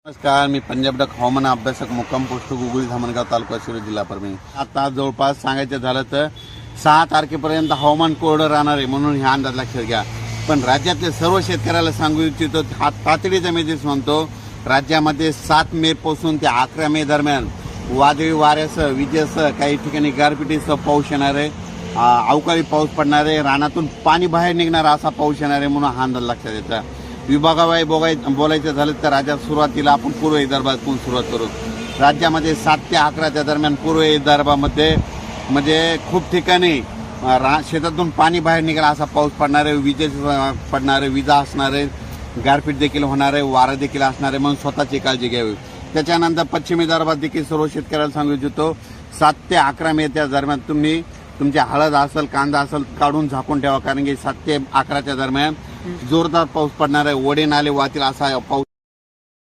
नमस्कार, मी पंजाब डक हवामान अभ्यासक मुक्काम पोस्ट गुगळी धामणगाव तालुका शिरूर जिल्हा परभणी। आता जवळपास सांगायचं झालं तर 6 तारखेपर्यंत हवामान कोरडं राहणार आहे म्हणून हे अंदाज लक्षात घ्या। पण राज्यातले सर्व शेतकऱ्याला सांगू इच्छितो, हा तातडीचा मेसेज म्हणतो, राज्यामध्ये 7 मे पासून ते 11 मे दरम्यान वादळी वाऱ्यासह विजेसह काही ठिकाणी गारपिटीसह पाऊस येणार आहे, अवकाळी पाऊस पडणार आहे, रानातून पाणी बाहेर निघणार असा पाऊस येणार आहे म्हणून हा अंदाज लक्षात येतो। विभागाबाई बोलायचं झालं तर राज्यात सुरुवातीला आपण पूर्व विदर्भातून सुरुवात करू। राज्यामध्ये 7 ते 11 दरम्यान पूर्व विदर्भामध्ये म्हणजे खूप ठिकाणी शेतातून पाणी बाहेर निघाला असा पाऊस पडणार आहे, विजेचे पडणार आहे, विजा असणार आहे, गारपीट देखील होणार आहे, वारा देखील असणार आहे म्हणून स्वतःची काळजी घ्यावी। त्याच्यानंतर पश्चिम विदर्भात देखील सर्व शेतकऱ्याला सांगू इच्छितो, 7 ते 11 मे त्या दरम्यान तुम्ही तुमच्या हळद असेल, कांदा असेल काढून झाकून ठेवा, कारण की 7 ते 11 दरम्यान जोरदार पाऊस पडणार आहे, ओढे नाले वाहतील असा पाऊस